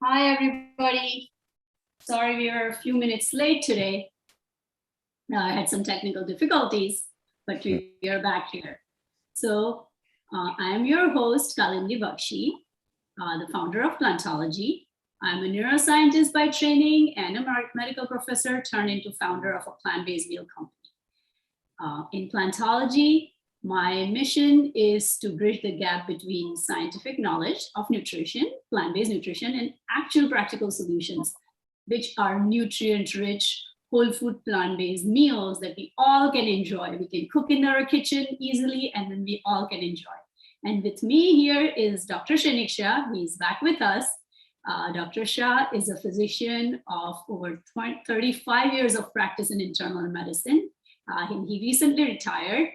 Hi, everybody. Sorry we are a few minutes late today. I had some technical difficulties, but we are back here. So I'm your host, Kalindi Bakshi, the founder of Plantology. I'm a neuroscientist by training and a medical professor turned into founder of a plant-based meal company. In Plantology, my mission is to bridge the gap between scientific knowledge of nutrition, plant-based nutrition, and actual practical solutions, which are nutrient-rich, whole food plant-based meals that we all can enjoy. We can cook in our kitchen easily, and then we all can enjoy. And with me here is Dr. Shrenik Shah. He's back with us. Dr. Shah is a physician of over 35 years of practice in internal medicine. He recently retired.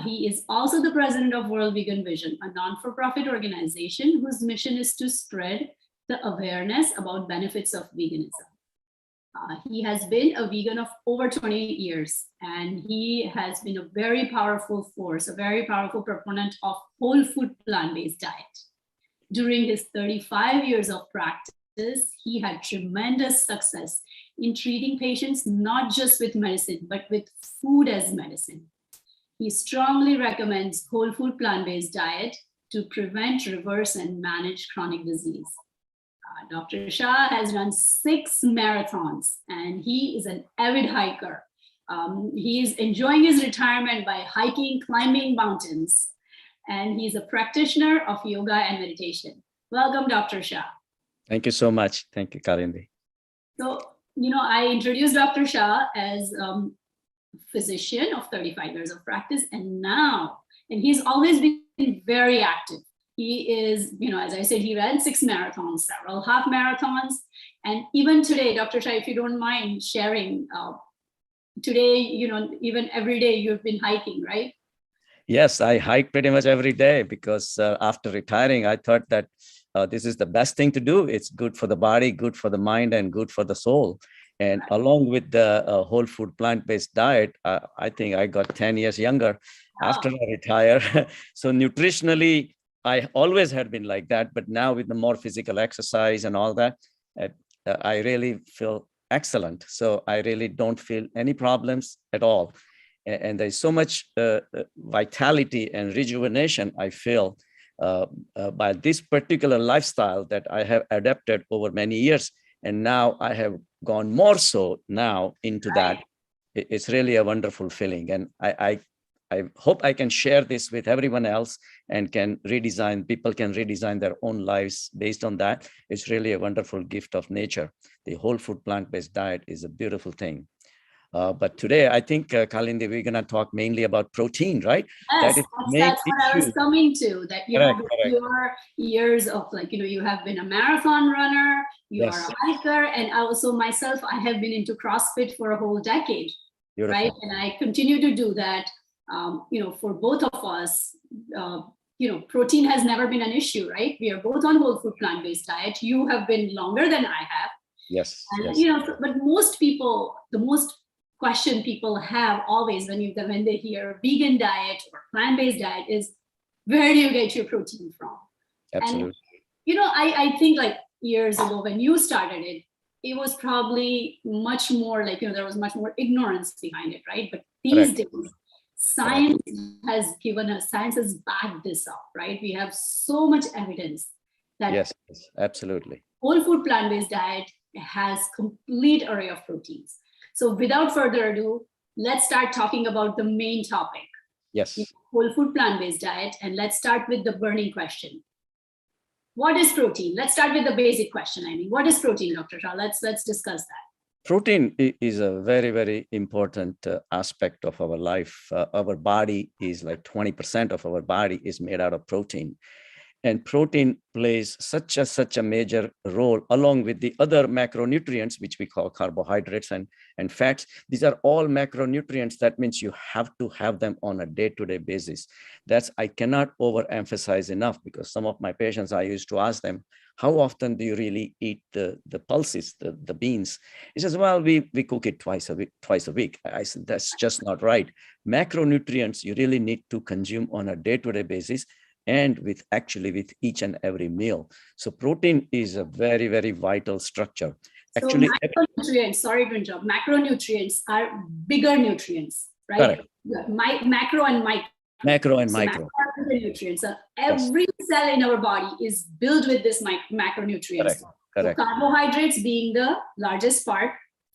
He is also the president of World Vegan Vision, a non-for-profit organization whose mission is to spread the awareness about benefits of veganism. He has been a vegan of over 20 years, and he has been a very powerful force, a very powerful proponent of whole food plant-based diet. During his 35 years of practice, he had tremendous success in treating patients not just with medicine, but with food as medicine. He strongly recommends whole food plant-based diet to prevent, reverse, and manage chronic disease. Dr. Shah has run 6 marathons, and he is an avid hiker. He is enjoying his retirement by hiking, climbing mountains, and he's a practitioner of yoga and meditation. Welcome, Dr. Shah. Thank you so much. Thank you, Kalindi. So, I introduced Dr. Shah as physician of 35 years of practice, and he's always been very active. He is, as I said, he ran 6 marathons, several half marathons, and even today, Dr. Shah, if you don't mind sharing, today, even every day you've been hiking, right? Yes, I hike pretty much every day because after retiring, I thought that this is the best thing to do. It's good for the body, good for the mind, and good for the soul. And along with the whole food plant-based diet, I think I got 10 years younger after I retire. So nutritionally, I always had been like that, but now with the more physical exercise and all that, I really feel excellent. So I really don't feel any problems at all. And there's so much vitality and rejuvenation I feel by this particular lifestyle that I have adapted over many years. And now I have gone more so now into that. It's really a wonderful feeling. And I hope I can share this with everyone else and people can redesign their own lives based on that. It's really a wonderful gift of nature. The whole food plant-based diet is a beautiful thing. But today, I think, Kalindi, we're going to talk mainly about protein, right? Yes, that's what I was coming to, that, correct. Your years of you have been a marathon runner, you are a hiker, and also myself, I have been into CrossFit for a whole decade, beautiful. Right? And I continue to do that. For both of us, protein has never been an issue, right? We are both on whole food plant-based diet. You have been longer than I have. Yes. And, but most people, the most question people have always when they hear vegan diet or plant-based diet is, where do you get your protein from? Absolutely. And, I think like years ago when you started it, it was probably much more there was much more ignorance behind it, right? But these days, science has backed this up, right? We have so much evidence that yes, absolutely. Whole food plant-based diet has complete array of proteins. So without further ado, let's start talking about the main topic. Yes. Whole food plant-based diet. And let's start with the burning question. What is protein? Let's start with the basic question. What is protein, Dr. Shah? Let's discuss that. Protein is a very, very important aspect of our life. Our body is like 20% of our body is made out of protein. And protein plays such a major role along with the other macronutrients, which we call carbohydrates and fats. These are all macronutrients. That means you have to have them on a day-to-day basis. I cannot overemphasize enough, because some of my patients, I used to ask them, how often do you really eat the pulses, the beans? He says, well, we cook it twice a week. I said, that's just not right. Macronutrients you really need to consume on a day-to-day basis, and with each and every meal. So protein is a very, very vital structure. So Actually, macronutrients, sorry to interrupt, macronutrients are bigger nutrients, right? correct. Macro and micro. Macro and So micro. Macronutrients. So every cell in our body is built with this macronutrients. Correct. Correct. So carbohydrates being the largest part,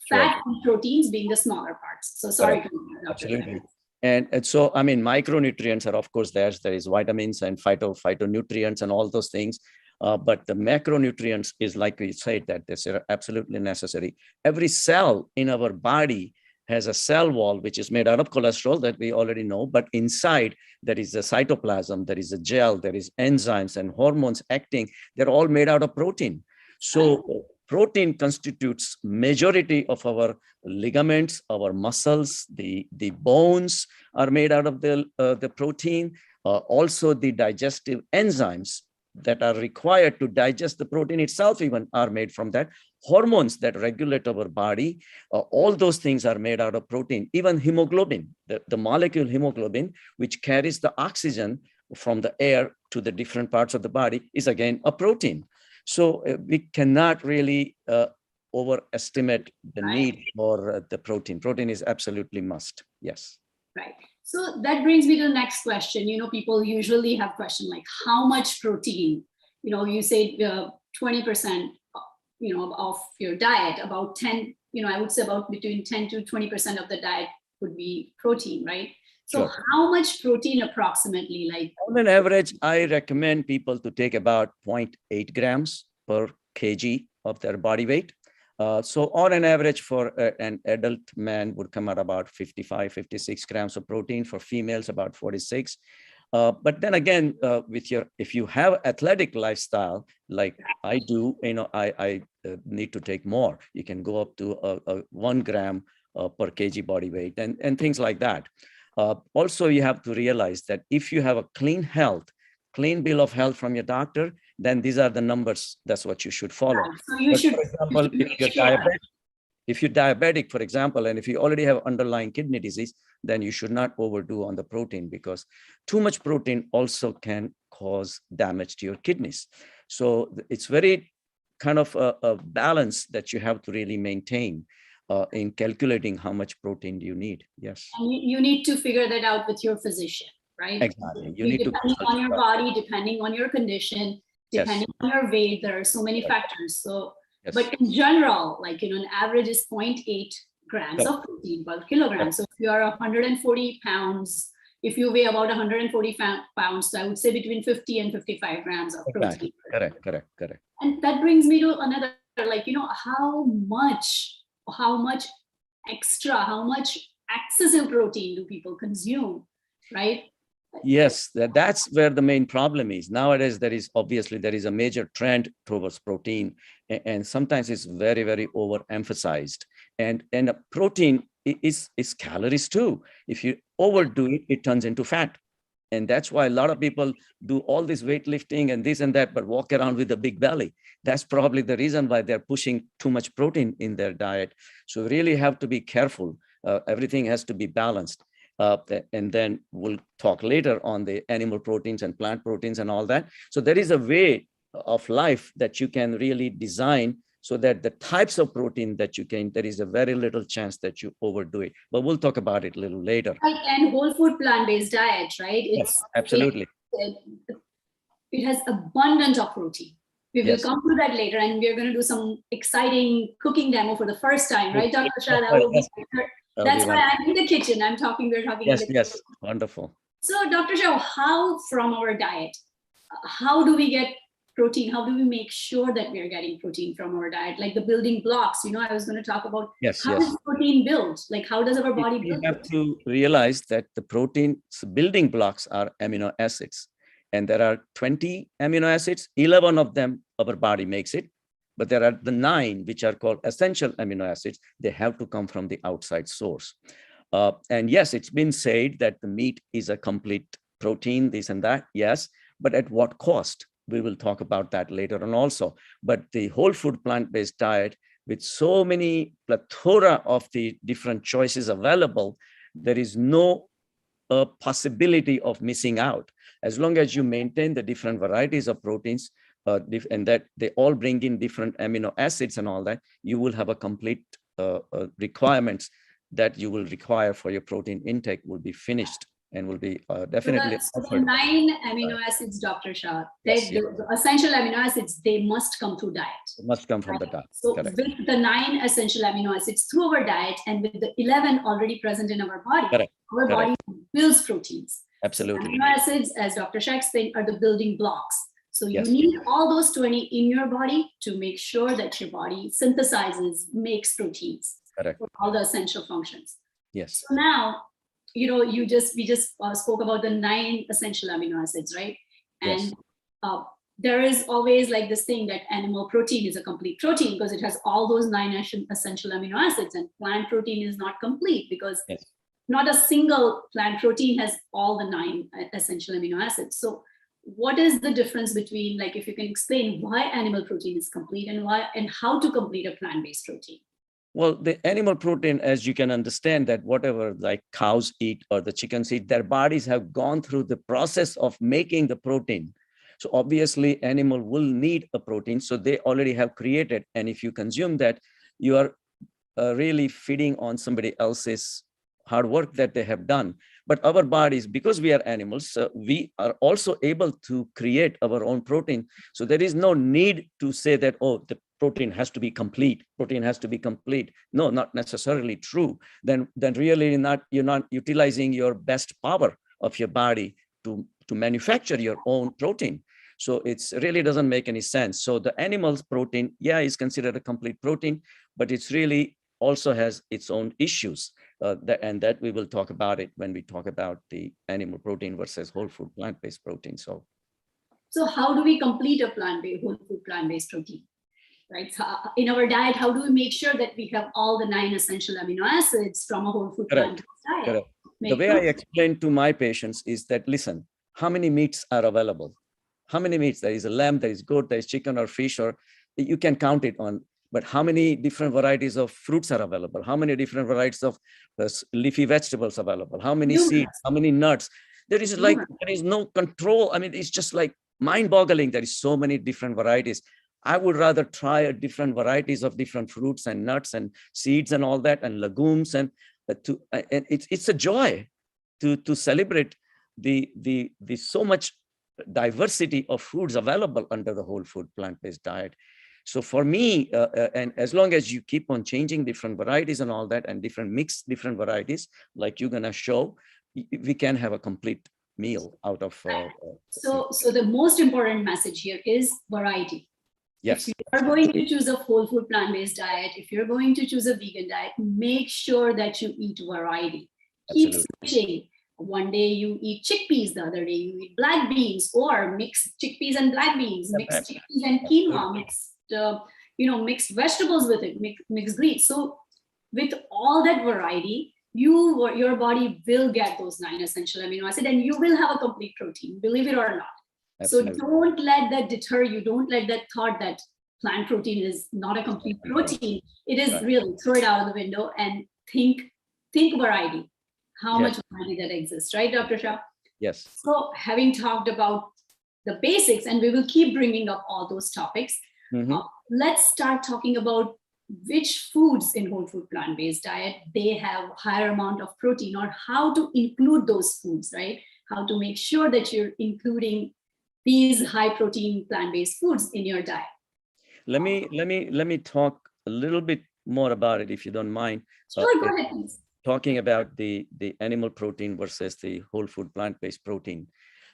fat and proteins being the smaller parts. So sorry. Absolutely. And so, I mean, micronutrients are, of course, there is vitamins and phytonutrients and all those things. But the macronutrients is, like we said, that they're absolutely necessary. Every cell in our body has a cell wall, which is made out of cholesterol that we already know, but inside there is a cytoplasm, there is a gel, there is enzymes and hormones acting. They're all made out of protein. So protein constitutes majority of our ligaments, our muscles, the bones are made out of the protein. Also the digestive enzymes that are required to digest the protein itself even are made from that. Hormones that regulate our body, all those things are made out of protein. Even hemoglobin, the molecule hemoglobin, which carries the oxygen from the air to the different parts of the body, is again a protein. So we cannot really overestimate the need for the protein. Protein is absolutely must. Yes. Right. So that brings me to the next question. You know, people usually have questions like how much protein, you know, you say 20%, you know, of your diet, about 10, you know, I would say about between 10 to 20% of the diet would be protein, right? So Sure. how much protein approximately? Like on an average, I recommend people to take about 0.8 grams per kg of their body weight. So on an average for an adult man would come out about 55, 56 grams of protein. For females, about 46. But then again, if you have athletic lifestyle, like I do, you know, I need to take more. You can go up to 1 gram per kg body weight and things like that. Also, you have to realize that if you have a clean bill of health from your doctor, then these are the numbers. That's what you should follow. So you but should, for example, if you're diabetic, for example, and if you already have underlying kidney disease, then you should not overdo on the protein, because too much protein also can cause damage to your kidneys. So it's very kind of a balance that you have to really maintain in calculating how much protein you need. Yes. and you need to figure that out with your physician, right? Exactly. You need to depending on your body, depending on your condition, depending on your weight, there are so many factors. So, but in general, like, you know, an average is 0.8 grams of protein per kilogram. So if you are 140 pounds, if you weigh about 140 pounds, so I would say between 50 and 55 grams of protein. Correct. And that brings me to another, like, you know, how much extra, how much excessive protein do people consume, right? Yes, that's where the main problem is. Nowadays, there is a major trend towards protein, and sometimes it's very, very overemphasized. And a protein is calories too. If you overdo it, it turns into fat. And that's why a lot of people do all this weightlifting and this and that, but walk around with a big belly. That's probably the reason why they're pushing too much protein in their diet. So we really have to be careful. Everything has to be balanced. And then we'll talk later on the animal proteins and plant proteins and all that. So there is a way of life that you can really design so that the types of protein that you can, there is a very little chance that you overdo it. But we'll talk about it a little later. And whole food plant-based diet, right? Yes, absolutely. It has abundance of protein. We will come to that later, and we're going to do some exciting cooking demo for the first time, right, Dr. Shah? That's why I'm in the kitchen. We're talking. Yes, wonderful. So, Dr. Shah, how from our diet, how do we get protein? How do we make sure that we're getting protein from our diet? Like the building blocks, you know, I was going to talk about how is protein built? Like how does our body build? You have to realize that the protein's building blocks are amino acids. And there are 20 amino acids, 11 of them our body makes it. But there are the 9 which are called essential amino acids. They have to come from the outside source. And yes, it's been said that the meat is a complete protein, this and that. Yes, but at what cost? We will talk about that later on also. But the whole food plant-based diet, with so many plethora of the different choices available, there is no possibility of missing out. as long as you maintain the different varieties of proteins, and that they all bring in different amino acids and all that, you will have a complete requirements that you will require for your protein intake will be finished and will be definitely. So the 9 amino acids, Dr. Shah, Yes, the essential amino acids, they must come through diet. it must come from the diet. So Correct. with the 9 essential amino acids through our diet and with the 11 already present in our body, Correct. our body builds proteins. Absolutely. Amino acids, as Dr. Shah explained, are the building blocks. So you Yes. need all those 20 in your body to make sure that your body synthesizes, makes proteins Correct. for all the essential functions. Yes. So now, we just spoke about the 9 essential amino acids, right? And Yes. there is always like this thing that animal protein is a complete protein because it has all those 9 essential amino acids, and plant protein is not complete because Yes. not a single plant protein has all the 9 essential amino acids. So what is the difference between, like, if you can explain why animal protein is complete and how to complete a plant-based protein? Well, the animal protein, as you can understand, that whatever like cows eat or the chickens eat, their bodies have gone through the process of making the protein. So obviously animal will need a protein. So they already have created. And if you consume that, you are really feeding on somebody else's hard work that they have done. But our bodies, because we are animals, we are also able to create our own protein. So there is no need to say that, oh, the protein has to be complete. Protein has to be complete. No, not necessarily true. Then really you're not utilizing your best power of your body to manufacture your own protein. So it's really doesn't make any sense. So the animal's protein, yeah, is considered a complete protein, but it's really also has its own issues. That we will talk about it when we talk about the animal protein versus whole food plant-based protein. So how do we complete a whole food plant-based protein? Right. So in our diet, how do we make sure that we have all the 9 essential amino acids from a whole food plant-based diet? Correct. The way I explain to my patients is that, listen, how many meats are available? How many meats? There is a lamb, there is goat, there is chicken or fish, or you can count it on. But how many different varieties of fruits are available? How many different varieties of leafy vegetables available? How many seeds? How many nuts? There is no control. I mean, it's just like mind-boggling. There is so many different varieties. I would rather try different varieties of different fruits and nuts and seeds and all that, and legumes, and it's a joy to celebrate the so much diversity of foods available under the whole food plant-based diet. So for me, and as long as you keep on changing different varieties and all that, and different varieties, like you're gonna show, we can have a complete meal out of. So the most important message here is variety. Yes. If you are going to choose a whole food plant-based diet, if you're going to choose a vegan diet, make sure that you eat variety. Keep switching. One day you eat chickpeas, the other day you eat black beans, or mix chickpeas and black beans, mix chickpeas and quinoa, mixed vegetables with it, mixed greens. So with all that variety, your body will get those 9 essential amino acids, and you will have a complete protein, believe it or not. Absolutely. So don't let that deter you. Don't let that thought that plant protein is not a complete protein. It is really, throw it out of the window and think variety. How much variety that exists, right, Dr. Shah? Yes. So having talked about the basics, and we will keep bringing up all those topics, let's start talking about which foods in whole food plant-based diet, they have higher amount of protein, or how to include those foods, right? How to make sure that you're including these high protein plant-based foods in your diet. Let me talk a little bit more about it, if you don't mind. Sure, go ahead, please. Talking about the animal protein versus the whole food plant-based protein.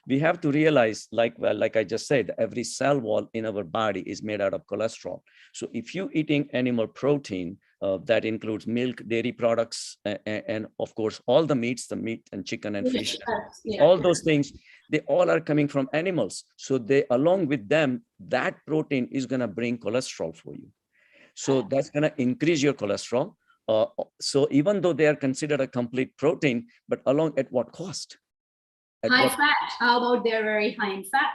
We have to realize, like I just said, every cell wall in our body is made out of cholesterol. So if you're eating animal protein, that includes milk, dairy products, and of course, all the meats, the meat and chicken and fish, all those things, they all are coming from animals. So they, along with them, that protein is going to bring cholesterol for you. So that's going to increase your cholesterol. So even though they are considered a complete protein, but along at what cost? High fat. How about they're very high in fat?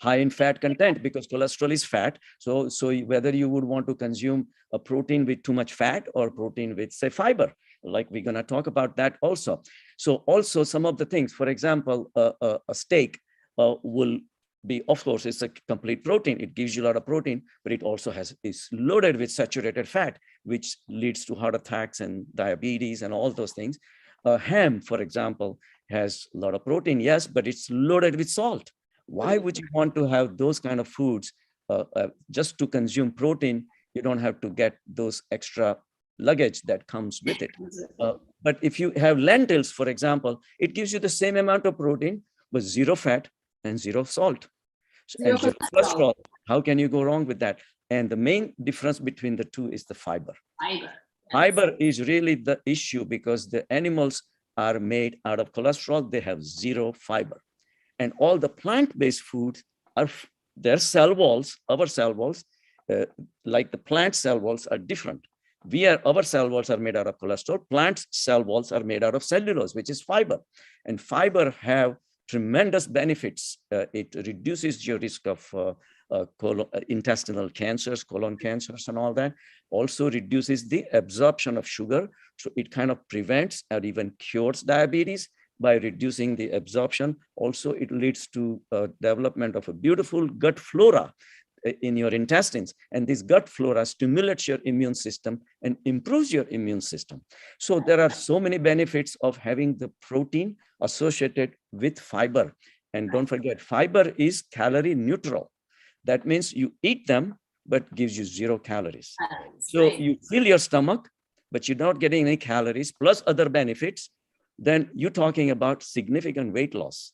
High in fat content, because cholesterol is fat. So whether you would want to consume a protein with too much fat or protein with, say, fiber, like we're going to talk about that also. So also some of the things, for example, a steak, will be, of course, it's a complete protein. It gives you a lot of protein, but it also is loaded with saturated fat, which leads to heart attacks and diabetes and all those things. Ham, for example, has a lot of protein, yes, but it's loaded with salt. Why would you want to have those kind of foods just to consume protein? You don't have to get those extra luggage that comes with it. But if you have lentils, for example, it gives you the same amount of protein, but zero fat and zero salt and zero cholesterol. How can you go wrong with that? And the main difference between the two is the fiber. Fiber is really the issue because the animals are made out of cholesterol. They have zero fiber. And all the plant-based foods are, their cell walls, our cell walls, like the plant cell walls are different. Our cell walls are made out of cholesterol. Plant cell walls are made out of cellulose, which is fiber. And fiber have tremendous benefits. It reduces your risk of intestinal cancers, colon cancers and all that. Also reduces the absorption of sugar. So it kind of prevents or even cures diabetes by reducing the absorption. Also, it leads to development of a beautiful gut flora in your intestines. And this gut flora stimulates your immune system and improves your immune system. So there are so many benefits of having the protein associated with fiber. And don't forget, fiber is calorie neutral. That means you eat them, but gives you 0 calories. So you fill your stomach, but you're not getting any calories plus other benefits. Then you're talking about significant weight loss.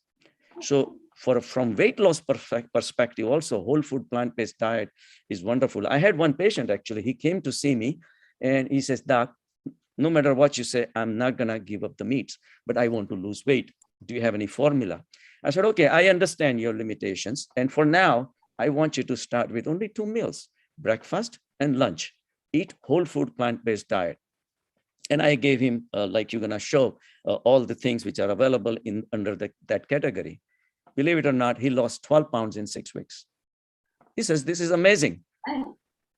So from weight loss perspective, also whole food plant-based diet is wonderful. I had one patient actually, he came to see me and he says, Doc, no matter what you say, I'm not gonna give up the meats, but I want to lose weight. Do you have any formula? I said, okay, I understand your limitations. And for now, I want you to start with only 2 meals, breakfast and lunch. Eat whole food plant-based diet. And I gave him, like you're gonna show, all the things which are available under that category. Believe it or not, he lost 12 pounds in 6 weeks. He says, this is amazing.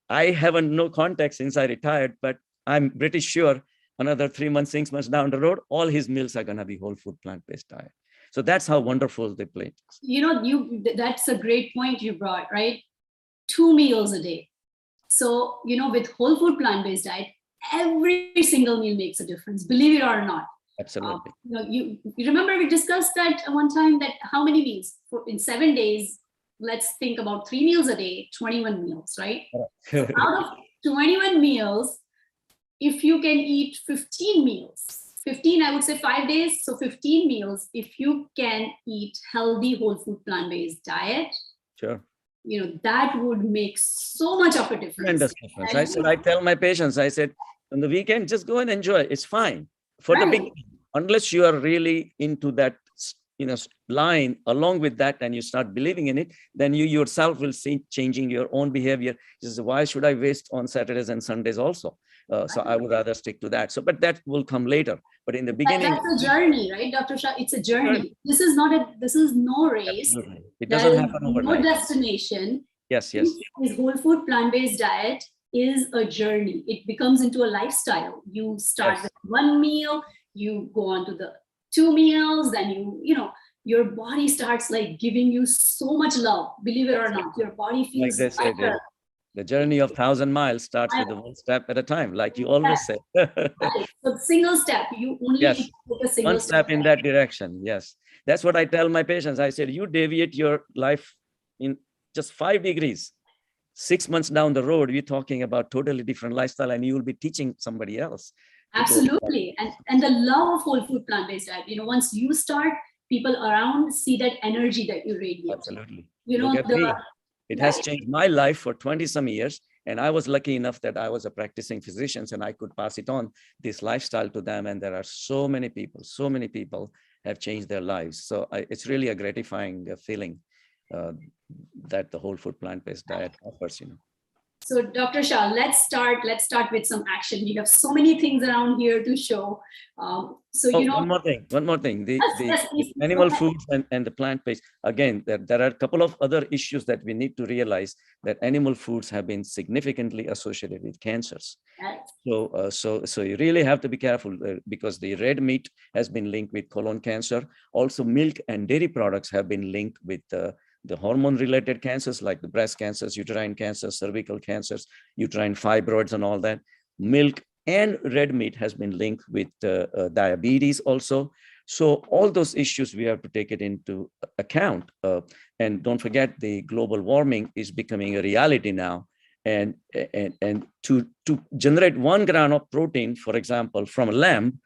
I haven't no contact since I retired, but I'm pretty sure another 3 months, 6 months down the road, all his meals are gonna be whole food plant-based diet. So that's how wonderful the plate is. You know, that's a great point you brought, right? 2 meals a day. So, you know, with whole food plant-based diet, every single meal makes a difference, believe it or not. Absolutely. You remember we discussed that one time, that how many meals in 7 days, let's think about 3 meals a day, 21 meals, right? So out of 21 meals, if you can eat 15 meals, 15, I would say 5 days, so 15 meals, if you can eat healthy whole food plant-based diet, sure, you know, that would make so much of a difference. Tremendous difference. I tell my patients, I said, on the weekend, just go and enjoy. It's fine. For the beginning, unless you are really into that, you know, line along with that, and you start believing in it, then you yourself will see changing your own behavior. Just why should I waste on Saturdays and Sundays also? So I would rather stick to that. So, but that will come later. But in the beginning, that's a journey, right, Dr. Shah? It's a journey. This is no race. Absolutely. It doesn't happen overnight. No destination. Yes, yes. This whole food plant-based diet is a journey. It becomes into a lifestyle. You start with 1 meal, you go on to the 2 meals, then you know, your body starts like giving you so much love, believe it or not. Your body feels like they say, the journey of 1,000 miles starts with 1 step at a time, like you always say. So single step, you only take a single 1 step in that direction. Yes, that's what I tell my patients. I said, you deviate your life in just 5 degrees. 6 months down the road, we're talking about totally different lifestyle, and you will be teaching somebody else. Absolutely. And the love of whole food plant-based diet, you know, once you start, people around see that energy that you radiate. Absolutely. You know, it has changed my life for 20 some years. And I was lucky enough that I was a practicing physician and I could pass it on, this lifestyle, to them. And there are so many people have changed their lives. So it's really a gratifying feeling that the whole food plant-based diet offers, you know. So Dr. Shah, let's start with some action. We have so many things around here to show. So, Oh, one more thing. The please, go animal ahead. foods and the plant-based, again, there are a couple of other issues that we need to realize, that animal foods have been significantly associated with cancers. Yes. So you really have to be careful because the red meat has been linked with colon cancer. Also, milk and dairy products have been linked with the hormone-related cancers like the breast cancers, uterine cancers, cervical cancers, uterine fibroids, and all that. Milk and red meat has been linked with diabetes also. So all those issues we have to take it into account. And don't forget, the global warming is becoming a reality now. And to generate 1 gram of protein, for example, from a lamb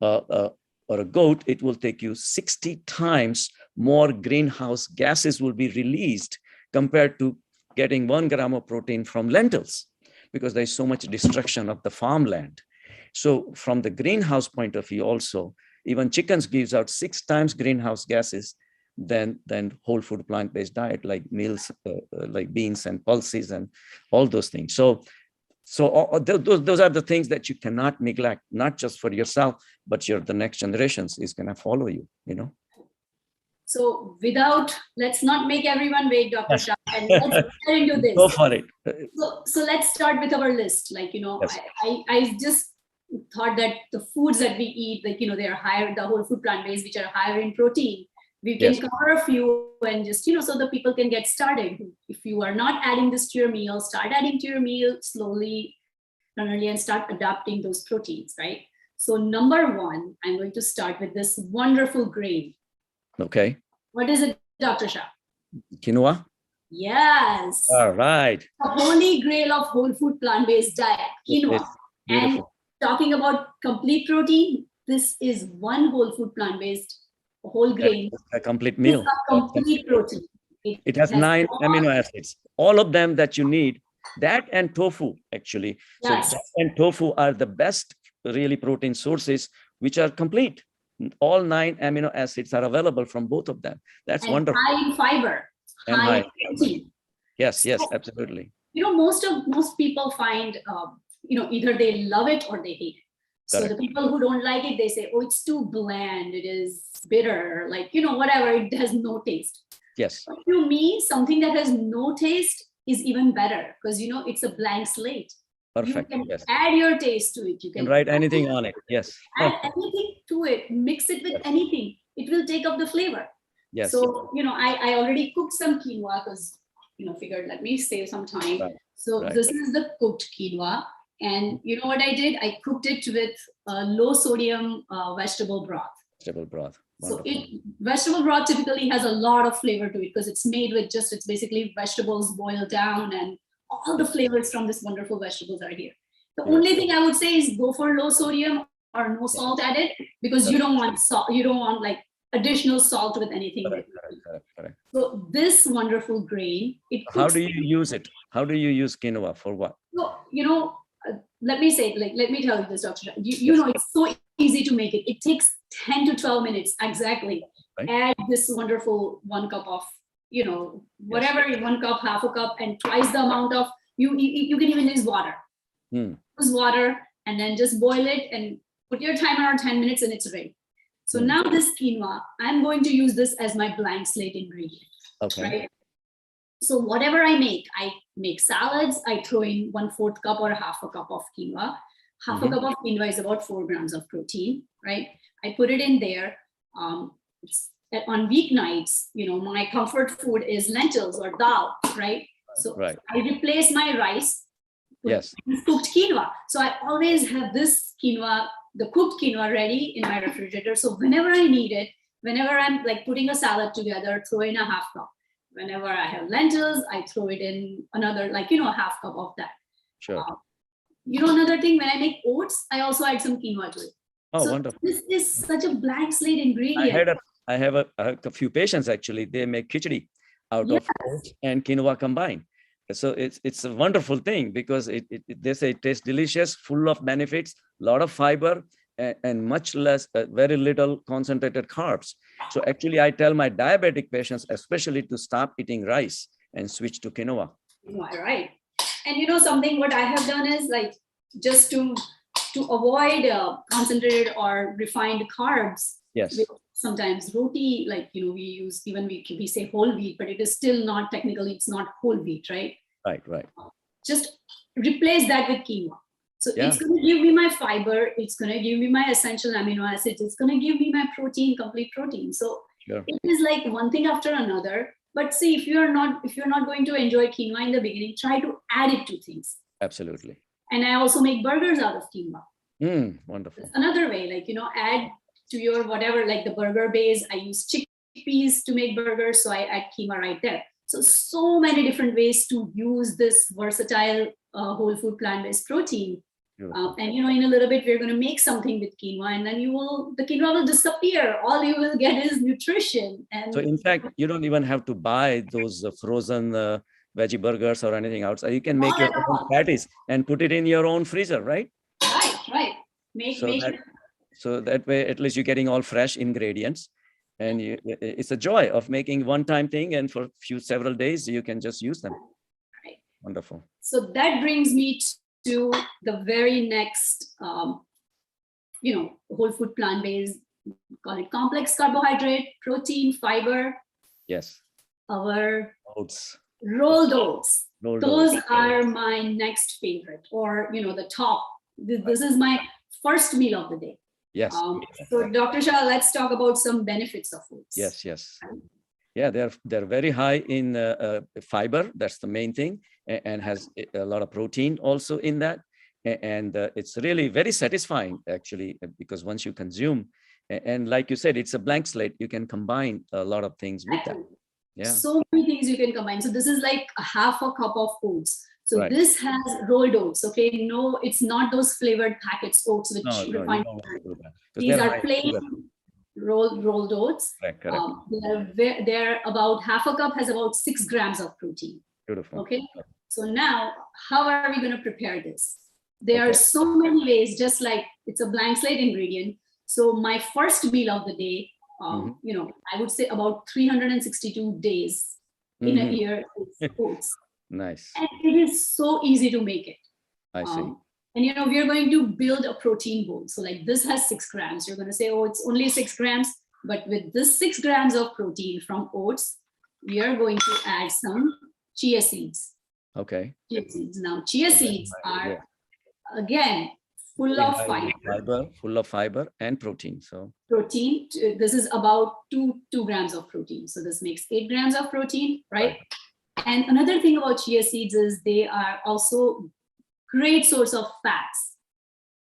or a goat, it will take you 60 times more greenhouse gases will be released compared to getting 1 gram of protein from lentils, because there's so much destruction of the farmland. So from the greenhouse point of view also, even chickens gives out 6 times greenhouse gases than whole food plant-based diet, like meals, like beans and pulses and all those things. So those are the things that you cannot neglect, not just for yourself, but the next generations is going to follow you, So let's not make everyone wait, Dr. Yes. Shah, and let's get into this. Go for it. So let's start with our list. Like, Yes. I just thought that the foods that we eat, like, they are higher, the whole food plant-based, which are higher in protein. We can Yes. cover a few and just, so the people can get started. If you are not adding this to your meal, start adding to your meal slowly, and start adapting those proteins, right? So number one, I'm going to start with this wonderful grain. Okay. What is it, Dr. Shah? Quinoa? Yes. All right. The holy grail of whole food plant-based diet, quinoa. And talking about complete protein, this is one whole food plant-based whole grain. A complete meal. It's a complete protein. It has 9 amino acids, all of them that you need. That and tofu, actually. Yes. So that and tofu are the best really protein sources, which are complete. All 9 amino acids are available from both of them. That's wonderful. High in fiber, and high in protein. Yes, absolutely. Most people find, either they love it or they hate it. So the people who don't like it, they say, oh, it's too bland, it is bitter, like, whatever, it has no taste. Yes. But to me, something that has no taste is even better, because, it's a blank slate. Perfect. You can yes. add your taste to it. You can write anything on it. Yes. Add anything to it, mix it with anything. It will take up the flavor. Yes. So, I already cooked some quinoa because, figured let me save some time. Right. So this is the cooked quinoa. And you know what I did? I cooked it with low sodium vegetable broth. Vegetable broth. So vegetable broth typically has a lot of flavor to it because it's made with it's basically vegetables boiled down, and all the flavors from this wonderful vegetables are here. The only thing I would say is go for low sodium or no salt added, because you don't want salt. You don't want like additional salt with anything. Correct. So this wonderful grain. How do you use it? How do you use quinoa for what? So, let me tell you this, Dr. It's so easy to make it. It takes 10 to 12 minutes exactly. Right. Add this wonderful 1 cup of, whatever, 1 cup, half a cup, and twice the amount of, you can even use water. Use water and then just boil it and put your timer on 10 minutes and it's ready. So now this quinoa, I'm going to use this as my blank slate ingredient. Okay. Right? So whatever I make salads, I throw in 1/4 cup or half a cup of quinoa. Half a cup of quinoa is about 4 grams of protein, right? I put it in there. On weeknights, my comfort food is lentils or dal, right? So I replace my rice with cooked quinoa. So I always have this quinoa, the cooked quinoa, ready in my refrigerator. So whenever I need it, whenever I'm like putting a salad together, throw in a half cup. Whenever I have lentils, I throw it in another, half cup of that. Sure. Another thing, when I make oats, I also add some quinoa to it. Oh, so wonderful. This is such a blank slate ingredient. I have a few patients, actually, they make khichdi out of oats and quinoa combined. So it's a wonderful thing because they say it tastes delicious, full of benefits, a lot of fiber, and much less, very little concentrated carbs. So actually, I tell my diabetic patients, especially, to stop eating rice and switch to quinoa. Right. And you know something, what I have done is like just to avoid concentrated or refined carbs. Yes. Sometimes roti, like we use, even we say whole wheat, but it is still not technically, it's not whole wheat, right? Right. Just replace that with quinoa. So Yeah. it's going to give me my fiber, it's going to give me my essential amino acids, it's going to give me my protein, complete protein. So Sure. it is like one thing after another. But see, if you're not going to enjoy quinoa in the beginning, try to add it to things. Absolutely. And I also make burgers out of quinoa. Wonderful. It's another way, like add to your whatever, like the burger base. I use chickpeas to make burgers, so I add quinoa right there. So many different ways to use this versatile whole food plant-based protein. And in a little bit we're going to make something with quinoa, and then the quinoa will disappear. All you will get is nutrition. And so in fact, you don't even have to buy those frozen veggie burgers or anything outside. You can make your own patties and put it in your own freezer, right? Right. So that way, at least you're getting all fresh ingredients, and it's a joy of making one-time thing, and for several days you can just use them. Right. Wonderful. So that brings me to the very next, whole food plant-based, call it complex carbohydrate, protein, fiber. Yes. Our oats. Rolled oats. Those oats. are my next favorite, or the top. This is my first meal of the day. Yes. So Dr. Shah, let's talk about some benefits of oats. Yes. Yeah, they're very high in fiber. That's the main thing, and has a lot of protein also in that. And it's really very satisfying, actually, because once you consume, and like you said, it's a blank slate. You can combine a lot of things with that. Yeah. So many things you can combine. So this is like a half a cup of oats. So right. This has rolled oats. Okay, no, it's not those flavored packets oats which refined. These are plain rolled oats. Correct. They're about half a cup has about 6 grams of protein. Beautiful. Okay. So now, how are we going to prepare this? There are so many ways. Just like it's a blank slate ingredient. So my first meal of the day, I would say about 362 days in a year is oats. Nice. And it is so easy to make it. I see. And we are going to build a protein bowl. So like this has 6 grams. You're going to say, oh, it's only 6 grams. But with this 6 grams of protein from oats, we are going to add some chia seeds. Okay. Chia seeds. Now, chia seeds are, again, full of fiber. Full of fiber and protein. So protein, this is about 2 grams of protein. So this makes 8 grams of protein, right? And another thing about chia seeds is they are also great source of fats,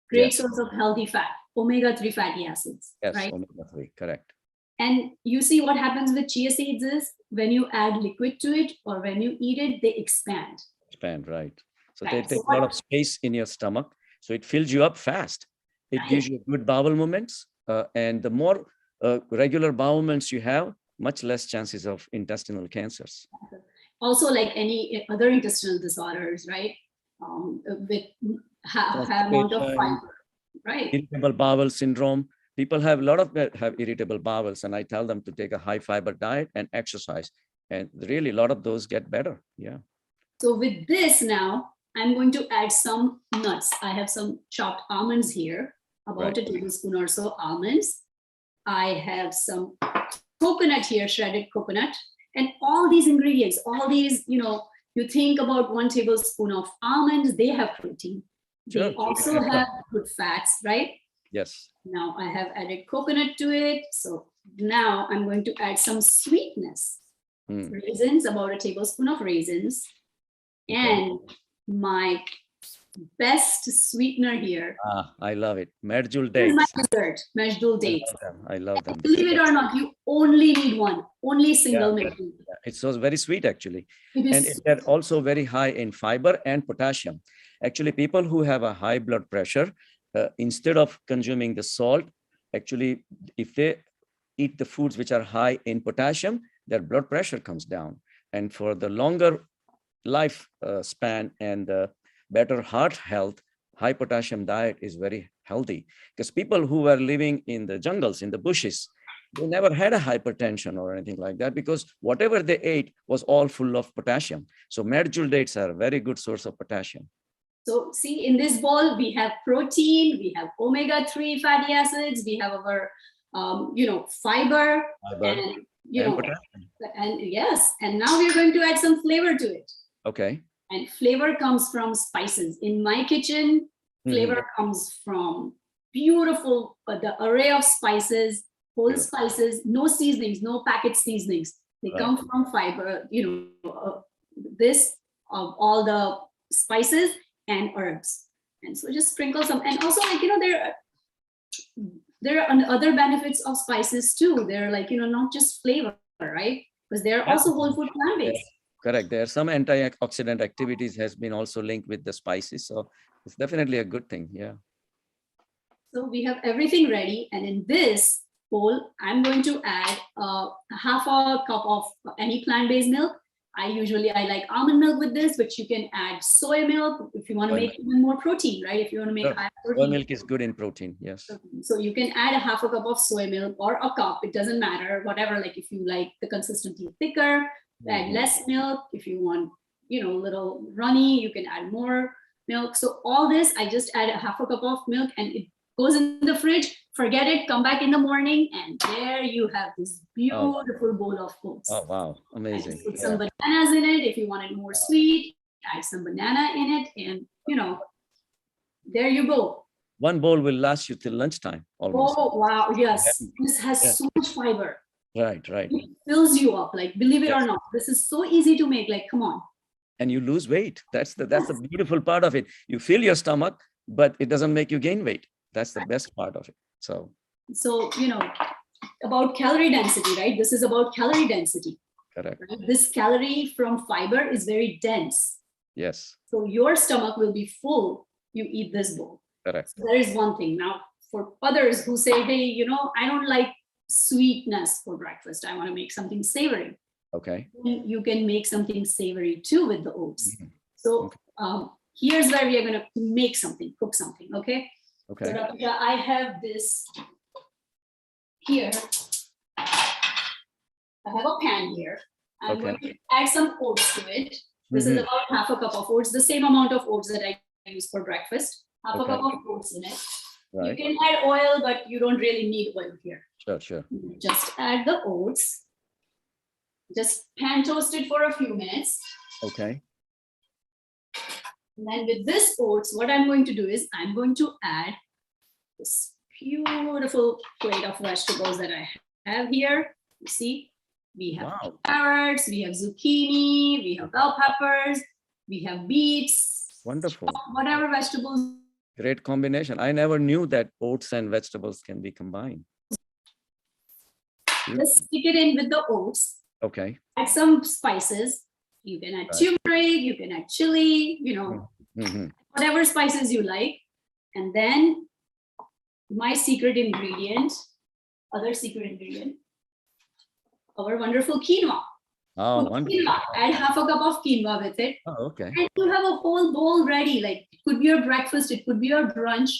great source of healthy fat, omega-3 fatty acids. Yes, right? omega-3, correct. And you see what happens with chia seeds is when you add liquid to it or when you eat it, they expand. Right. So they take a lot of space in your stomach. So it fills you up fast. It gives you good bowel movements. And the more regular bowel movements you have, much less chances of intestinal cancers. Also, like any other intestinal disorders, right? With high amount of fiber, right? Irritable bowel syndrome. People have a lot of have irritable bowels, and I tell them to take a high fiber diet and exercise. And really, a lot of those get better. Yeah. So with this now, I'm going to add some nuts. I have some chopped almonds here, about a tablespoon or so almonds. I have some coconut here, shredded coconut. And all these ingredients, all these, you think about 1 tablespoon of almonds, they have protein. They also have good fats, right? Yes. Now I have added coconut to it. So now I'm going to add some sweetness. Raisins, about a tablespoon of raisins. And my best sweetener here. I love it. Medjool dates. My dessert, medjool dates. I love them. Believe it or not, you only need one, only single medjool. It's so very sweet, actually. And they're also very high in fiber and potassium. Actually, people who have a high blood pressure, instead of consuming the salt, actually, if they eat the foods which are high in potassium, their blood pressure comes down. And for the longer life span and better heart health, high potassium diet is very healthy, because people who were living in the jungles, in the bushes, they never had a hypertension or anything like that because whatever they ate was all full of potassium. So medjool dates are a very good source of potassium. So see, in this bowl, we have protein, we have omega-3 fatty acids, we have our, fiber, and, potassium. and yes, and now we're going to add some flavor to it. Okay. And flavor comes from spices. In my kitchen, flavor comes from beautiful, the array of spices, whole spices, no seasonings, no packet seasonings. They come from fiber, this of all the spices and herbs. And so just sprinkle some, and also there are other benefits of spices too. They're not just flavor, right? Because they're also whole food plant-based. Correct. There are some antioxidant activities has been also linked with the spices. So it's definitely a good thing. Yeah. So we have everything ready. And in this bowl, I'm going to add half a cup of any plant-based milk. I like almond milk with this, but you can add soy milk if you want to make even more protein, right? If you want to make higher protein. Soy milk is good in protein, yes. So you can add a half a cup of soy milk or a cup, it doesn't matter, whatever, like if you like the consistency thicker, add less milk. If you want, a little runny, you can add more milk. So all this, I just add a half a cup of milk and it goes in the fridge, forget it, come back in the morning, and there you have this beautiful bowl of oats. Oh, wow. Amazing. Put some bananas in it. If you want it more sweet, add some banana in it, and there you go. One bowl will last you till lunchtime almost. Oh, wow. Yes. This has so much fiber. Right. It fills you up, like, believe it or not. This is so easy to make, like, come on. And you lose weight. That's the beautiful part of it. You fill your stomach, but it doesn't make you gain weight. That's the best part of it. So about calorie density, right? This is about calorie density. Correct. Right? This calorie from fiber is very dense. Yes. So your stomach will be full. You eat this bowl. Correct. So there is one thing. Now, for others who say, hey, I don't like sweetness for breakfast. I want to make something savory. Okay. You can make something savory too with the oats. So here's where we are going to cook something. Okay. Okay. So Rapika, I have this here. I have a pan here. I'm going to add some oats to it. This is about half a cup of oats, the same amount of oats that I use for breakfast. Half a cup of oats in it. Right. You can add oil, but you don't really need oil here. Sure. Just add the oats. Just pan toast it for a few minutes. Okay. And then with this oats, what I'm going to do is I'm going to add this beautiful plate of vegetables that I have here. You see, we have carrots, we have zucchini, we have bell peppers, we have beets. Wonderful. Whatever vegetables. Great combination. I never knew that oats and vegetables can be combined. Just stick it in with the oats. Okay. Add some spices. You can add turmeric, you can add chili, whatever spices you like. And then my secret ingredient, our wonderful quinoa. Oh, wonderful. Quinoa. Add half a cup of quinoa with it. Oh, okay. And you have a whole bowl ready. Like, it could be your breakfast, it could be your brunch.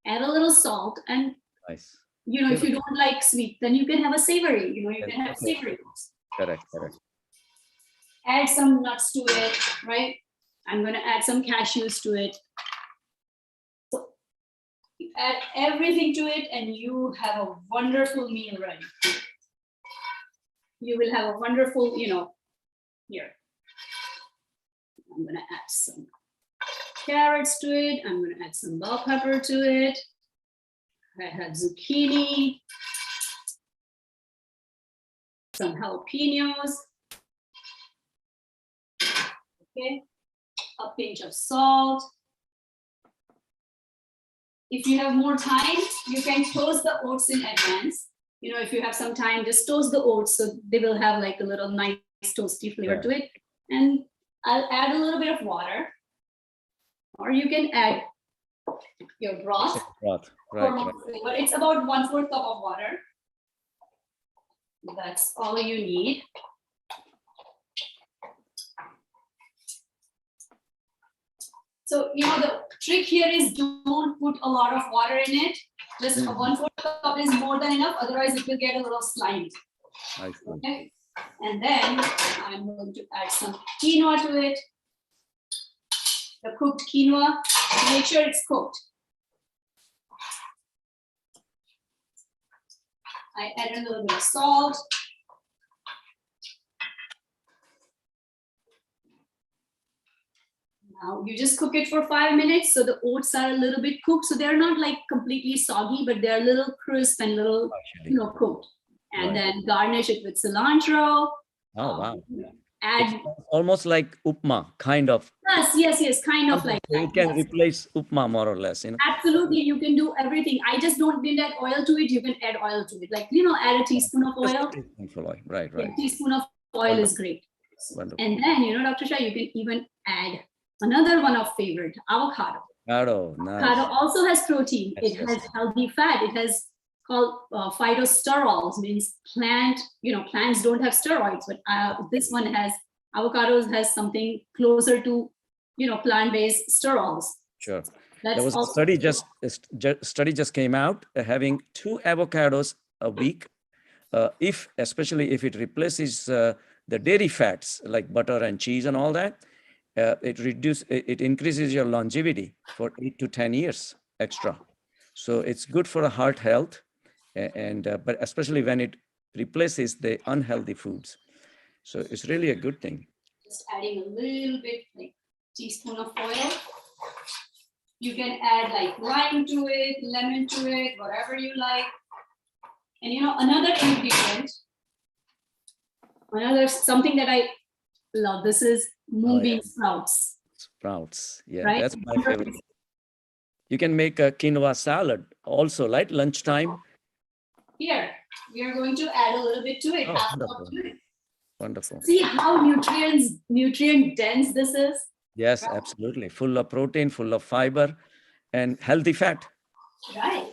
Add a little salt, and nice. If you don't like sweet, then you can have a savory. You can have savory. Correct. Add some nuts to it, right? I'm going to add some cashews to it. So you add everything to it, and you have a wonderful meal ready. You will have a wonderful, here. I'm going to add some carrots to it. I'm going to add some bell pepper to it. I have zucchini, some jalapenos. Okay, a pinch of salt. If you have more time, you can toast the oats in advance. If you have some time, just toast the oats so they will have like a little nice toasty flavor to it. And I'll add a little bit of water, or you can add your broth. Right. But it's about 1/4 cup of water. That's all you need. So, the trick here is don't put a lot of water in it. Just a 1/4 cup is more than enough. Otherwise, it will get a little slimy. I see. Okay. And then I'm going to add some quinoa to it. The cooked quinoa. Make sure it's cooked. I add a little bit of salt. Now you just cook it for 5 minutes. So the oats are a little bit cooked. So they're not like completely soggy, but they're a little crisp and little, cooked. And Right. then garnish it with cilantro. Oh, wow. Add, It's almost like upma, kind of. yes, kind of like that. It can Yes. replace upma more or less, Absolutely, you can do everything. I just didn't add oil to it. You can add oil to it. Like, add a teaspoon of Just a oil. teaspoon of oil. Right. A teaspoon of oil Wonderful. is great. Wonderful. And then, Dr. Shah, you can even add another one of favorite, avocado. Avocado, nice. Avocado also has protein. Yes, It has healthy fat. It has called phytosterols, means plants don't have steroids, but this one avocados has something closer to, plant-based sterols. Sure. That's There was a also study just came out having 2 avocados a week. Especially if it replaces the dairy fats like butter and cheese and all that, it increases your longevity for 8 to 10 years extra. So it's good for the heart health, but especially when it replaces the unhealthy foods. So it's really a good thing. just adding a little bit, like teaspoon of oil. You can add like lime to it, lemon to it, whatever you like. And another ingredient, something that I love, this is mung bean sprouts. Sprouts, yeah, right? that's my favorite. You can make a quinoa salad also, right? Lunchtime. Here, we are going to add a little bit to it. Oh, half a cup wonderful. to it. Wonderful. See how nutrient dense this is? Yes, Right. absolutely. Full of protein, full of fiber, and healthy fat. Right.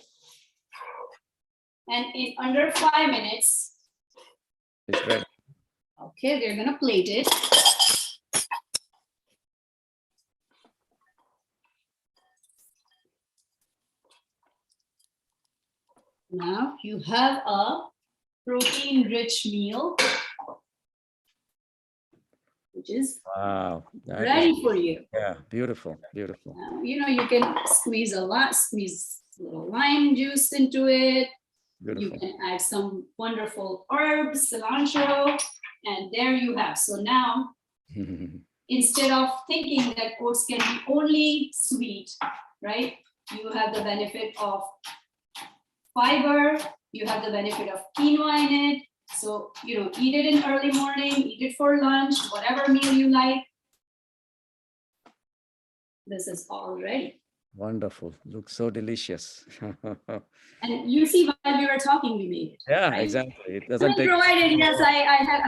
And in under 5 minutes, It's ready. okay, we're gonna plate it. Now you have a protein-rich meal, which is Wow. ready for you. Yeah, beautiful, beautiful. You can squeeze a little lime juice into it. Beautiful. You can add some wonderful herbs, cilantro, and there you have. So now, instead of thinking that oats can be only sweet, right? You have the benefit of fiber, you have the benefit of quinoa in it. So, eat it in early morning, eat it for lunch, whatever meal you like. This is all ready. Wonderful. Looks so delicious. And you see, while we were talking, we made it. Yeah, right? exactly. It doesn't take. Provided, yes, I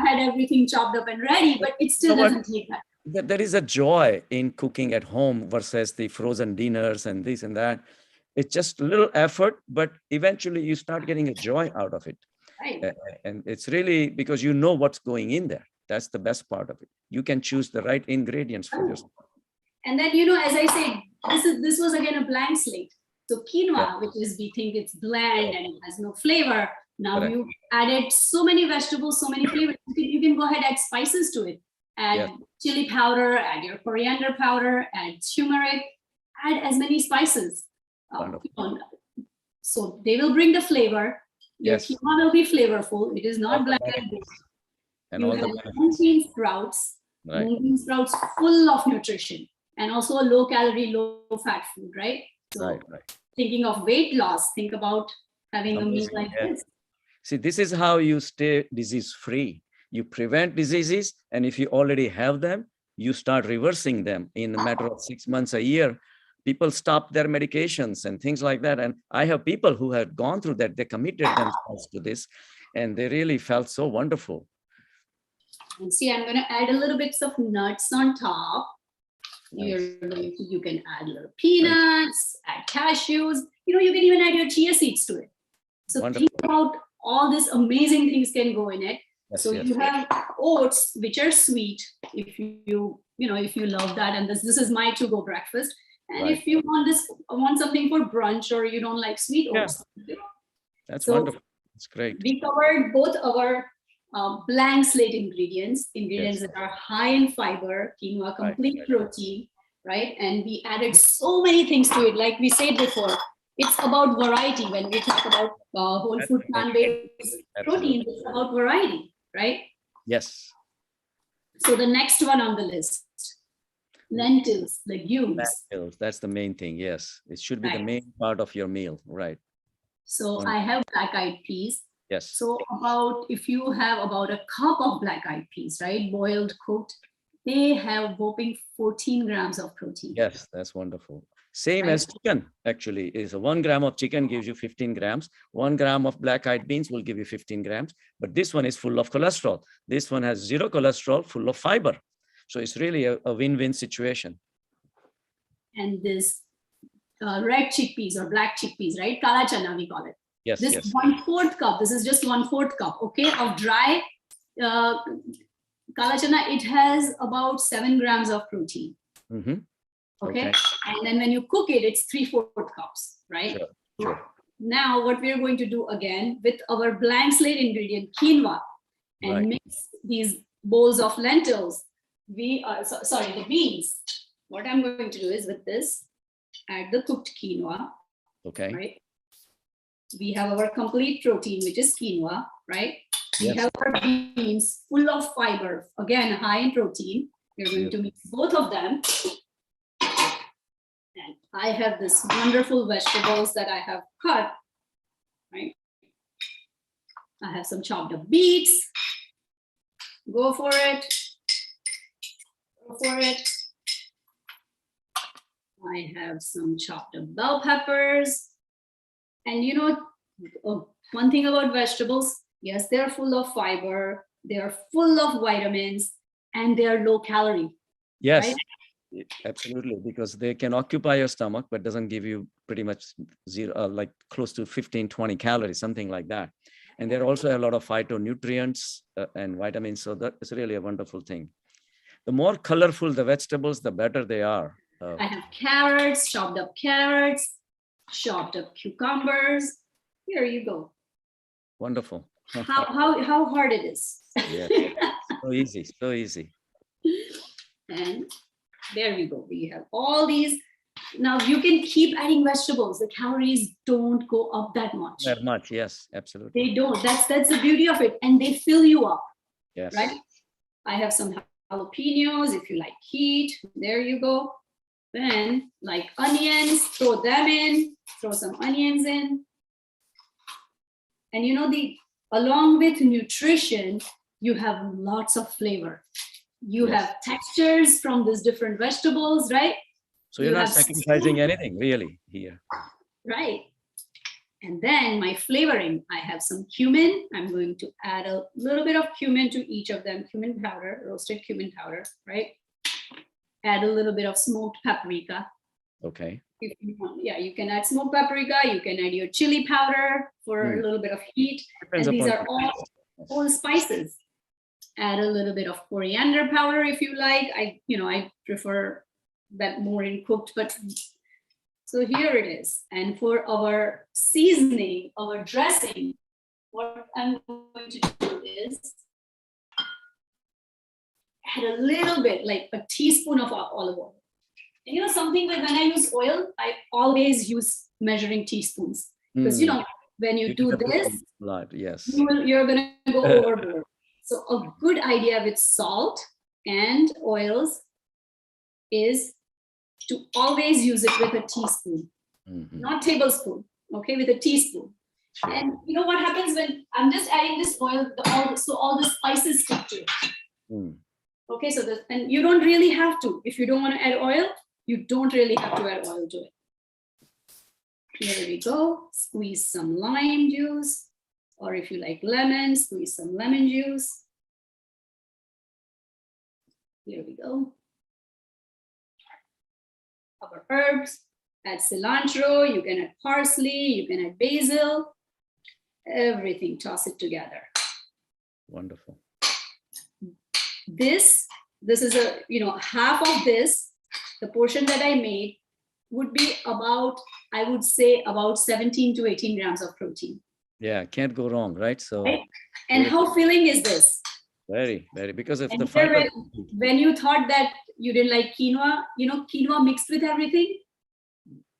had everything chopped up and ready, but it still doesn't take that. There is a joy in cooking at home versus the frozen dinners and this and that. It's just a little effort, but eventually you start getting a joy out of it. Right. And it's really because you know what's going in there. That's the best part of it. You can choose the right ingredients for yourself. And then, as I said, this was again a blank slate. So quinoa, which is, we think it's bland and it has no flavor. Now Correct. you added so many vegetables, so many flavors. You can go ahead and add spices to it. Add chili powder, add your coriander powder, add turmeric, add as many spices. So they will bring the flavor. Your quinoa will be flavorful. It is not bland. And you all have the mung bean sprouts, mung bean sprouts full of nutrition, and also a low calorie, low fat food, right? So thinking of weight loss, think about having a meal like this. See, this is how you stay disease free. You prevent diseases, and if you already have them, you start reversing them in a matter of 6 months, a year. People stop their medications and things like that. And I have people who have gone through that. They committed themselves to this, and they really felt so wonderful. And see, I'm going to add a little bits of nuts on top. Nice. You can add little peanuts, add cashews. You can even add your chia seeds to it. So think about all these amazing things can go in it. So you have oats, which are sweet. If if you love that, and this is my to-go breakfast. And if you want something for brunch, or you don't like sweet oats, That's So wonderful. That's great. we covered both our blank slate ingredients Yes. that are high in fiber, quinoa, Right, complete right. protein, right? And we added so many things to it. Like we said before, it's about variety. When we talk about whole That's food the main thing. plant-based Absolutely. protein, it's about variety, right? Yes. So the next one on the list, lentils, legumes. Lentils, that's the main thing. Yes. It should be the Right. main part of your meal. Right. So I have black-eyed peas. Yes. So if you have about a cup of black-eyed peas, right, boiled, cooked, they have whopping 14 grams of protein. Yes, that's wonderful. Same Right. as chicken, actually, is a 1 gram of chicken gives you 15 grams. 1 gram of black-eyed beans will give you 15 grams. But this one is full of cholesterol. This one has 0 cholesterol, full of fiber. So it's really a win-win situation. And this red chickpeas or black chickpeas, right? Kala chana, we call it. Yes, This yes. 1/4 cup, this is just 1/4 cup, okay, of dry kala chana. It has about 7 grams of protein. Mm-hmm. Okay. And then when you cook it, it's 3/4 cups, right? Sure, sure. Now, what we're going to do again with our blank slate ingredient, quinoa, and Right. mix these bowls of lentils. The beans. What I'm going to do is with this, add the cooked quinoa. Okay. Right. We have our complete protein, which is quinoa, right? We Yes. have our beans full of fiber, again, high in protein. We're going to mix both of them. And I have this wonderful vegetables that I have cut, right? I have some chopped up beets. Go for it. Go for it. I have some chopped up bell peppers. And you know, one thing about vegetables, yes, they're full of fiber, they're full of vitamins, and they're low calorie. Yes. Right? Absolutely, because they can occupy your stomach, but doesn't give you pretty much zero, like close to 15, 20 calories, something like that. And there also a lot of phytonutrients and vitamins. So that is really a wonderful thing. The more colorful the vegetables, the better they are. I have carrots, chopped up cucumbers. Here you go. Wonderful. How hard it is. Yeah. So easy, so easy. And there we go. We have all these. Now you can keep adding vegetables. The calories don't go up that much. That much, yes, absolutely. They don't. That's the beauty of it. And they fill you up. Yes. Right? I have some jalapenos if you like heat. There you go. Then like onions, throw them in, throw some onions in. And you know, along with nutrition, you have lots of flavor. You have textures from these different vegetables, right? So you're not sacrificing anything really here. Right. And then my flavoring, I have some cumin. I'm going to add a little bit of cumin to each of them. Cumin powder, roasted cumin powder, right? Add a little bit of smoked paprika. Okay. If you want, yeah, you can add smoked paprika. You can add your chili powder for a little bit of heat. Depends and these upon are all spices. Add a little bit of coriander powder if you like. I prefer that more in cooked, but so here it is. And for our seasoning, our dressing, what I'm going to do is add a little bit, like a teaspoon of olive oil. And you know something, when I use oil, I always use measuring teaspoons. Because when you do this, yes, you're gonna go overboard. So a good idea with salt and oils is to always use it with a teaspoon, not tablespoon, okay, with a teaspoon. Sure. And you know what happens when I'm just adding this oil, all the spices stick to it. Okay, and you don't really have to. If you don't want to add oil, you don't really have to add oil to it. Here we go. Squeeze some lime juice, or if you like lemon, squeeze some lemon juice. Here we go. Our herbs, add cilantro, you can add parsley, you can add basil, everything, toss it together. Wonderful. This is half of this, the portion that I made would be about, I would say about 17 to 18 grams of protein. Yeah, can't go wrong, right? So right? And how filling is this? very, very, because of And the here fiber. when you thought that you didn't like quinoa, quinoa mixed with everything,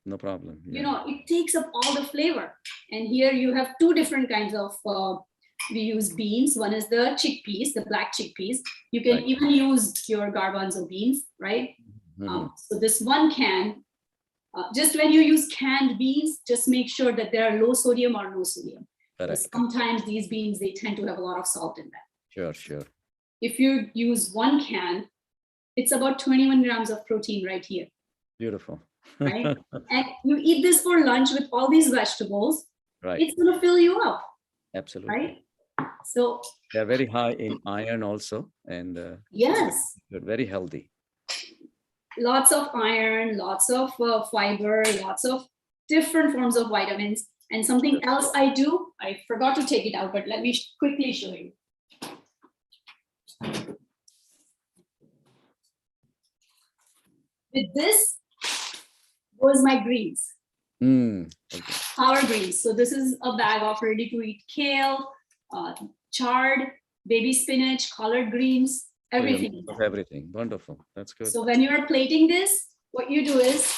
No problem. you Yeah. know, it takes up all the flavor. And here you have two different kinds of, we use beans. One is the chickpeas, the black chickpeas. You can Right. even use your garbanzo beans, right? So this one can, just when you use canned beans, just make sure that they are low sodium or no sodium. Because Correct. sometimes these beans, they tend to have a lot of salt in them. Sure, sure. If you use one can, it's about 21 grams of protein right here, Beautiful. right? And you eat this for lunch with all these vegetables, Right. it's going to fill you up, Absolutely. right? So They're very high in iron also, and yes, they're very healthy. lots of iron, lots of fiber, lots of different forms of vitamins. And something else I do, I forgot to take it out, but let me quickly show you. With this was my greens, Okay. power greens. So this is a bag of ready to eat kale, chard, baby spinach, collard greens, everything. Of everything. Wonderful. That's good. So when you are plating this, what you do is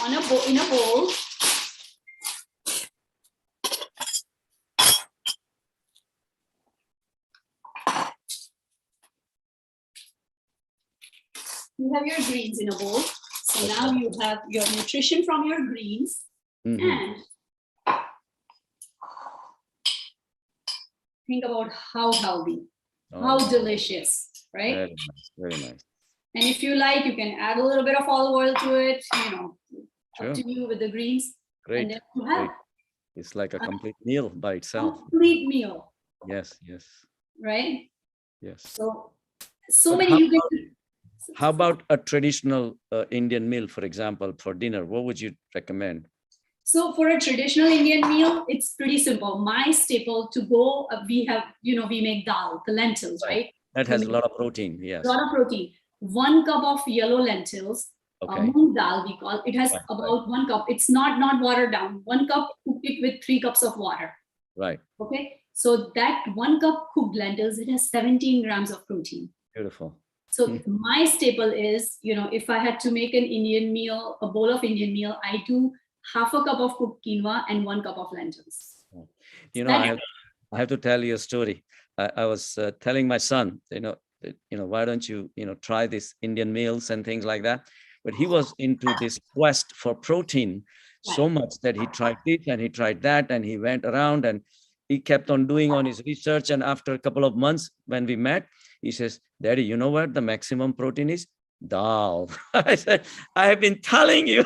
in a bowl, you have your greens in a bowl. So now you have your nutrition from your greens and think about how healthy, how delicious, right? Very nice. Very nice. And if you like, you can add a little bit of olive oil to it, Sure. up to you with the greens. Great. And then you have It's like a complete meal by a itself. complete meal, Yes, yes, right? yes. So But many you can. how about a traditional Indian meal, for example, for dinner? What would you recommend? So for a traditional Indian meal, it's pretty simple. My staple to go, we make dal, the lentils, right? That has a lot of protein. Yes. A lot of protein. 1 cup of yellow lentils, Okay. moong dal we call it. Has about 1 cup. It's not watered down. 1 cup, cook it with 3 cups of water. Right. Okay. So that 1 cup cooked lentils, it has 17 grams of protein. Beautiful. So my staple is, if I had to make an Indian meal, a bowl of Indian meal, I do half a cup of cooked quinoa and 1 cup of lentils. I have to tell you a story. I was telling my son, why don't you, try these Indian meals and things like that. But he was into this quest for protein so much that he tried this and he tried that, and he went around and he kept on doing on his research. And after a couple of months, when we met, he says, "Daddy, you know what the maximum protein is? Dal." I said, "I have been telling you."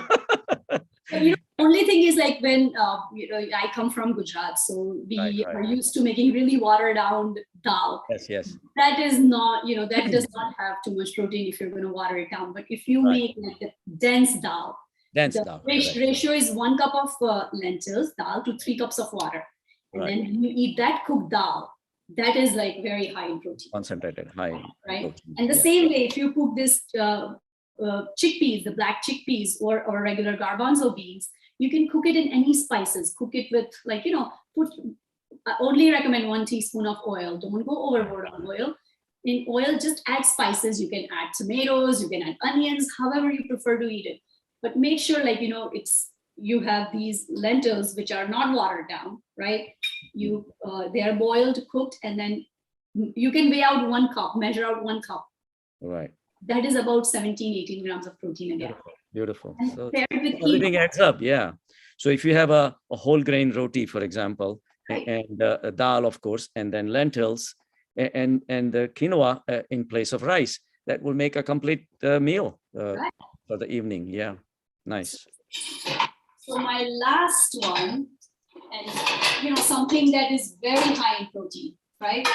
The only thing is, like, when I come from Gujarat, so we are used to making really watered down dal. Yes. That is not, that does not have too much protein if you're going to water it down. But if you make like the dense dal, ratio is 1 cup of lentils dal to 3 cups of water, and then you eat that cooked dal. That is like very high in protein. Concentrated, high. Right. Protein. And the same way, if you cook this chickpeas, the black chickpeas or regular garbanzo beans, you can cook it in any spices. Cook it with, like, I only recommend 1 teaspoon of oil. Don't go overboard on oil. In oil, just add spices. You can add tomatoes, you can add onions, however you prefer to eat it. But make sure, like, you have these lentils which are not watered down, right? They are boiled, cooked, and then you can weigh out 1 cup, measure out 1 cup. Right. That is about 17-18 grams of protein again. Beautiful. So everything adds up. Yeah. So if you have a whole grain roti, for example, and a dal, of course, and then lentils and the quinoa in place of rice, that will make a complete meal for the evening. Yeah. Nice. So my last one, and something that is very high in protein, right,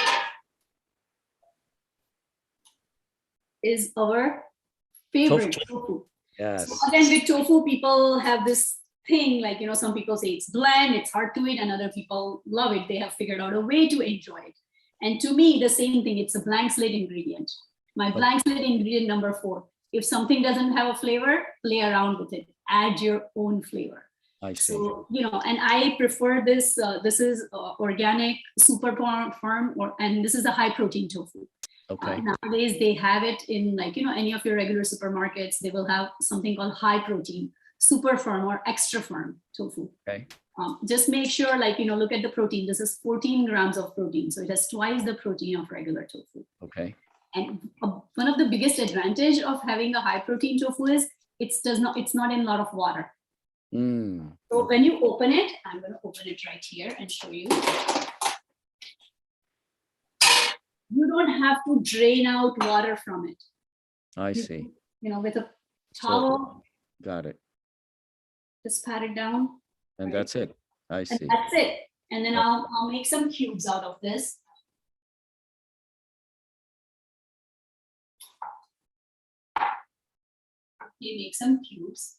is our favorite tofu. Yes. So again, with tofu, people have this thing, like, some people say it's bland, it's hard to eat, and other people love it. They have figured out a way to enjoy it. And to me, the same thing, it's a blank slate ingredient. My blank slate ingredient number 4. If something doesn't have a flavor, play around with it. Add your own flavor. I see. So, and I prefer this. This is organic, super farm, and this is a high protein tofu. Okay. Nowadays, they have it in any of your regular supermarkets. They will have something called high protein, super firm or extra firm tofu. Okay. Just make sure, look at the protein. This is 14 grams of protein. So it has twice the protein of regular tofu. Okay. And one of the biggest advantage of having a high protein tofu is it's not in a lot of water. So when you open it, I'm going to open it right here and show you. You don't have to drain out water from it. I see. With a towel. Got it. Just pat it down. And right? That's it. I see. And that's it. And then I'll make some cubes out of this. You make some cubes.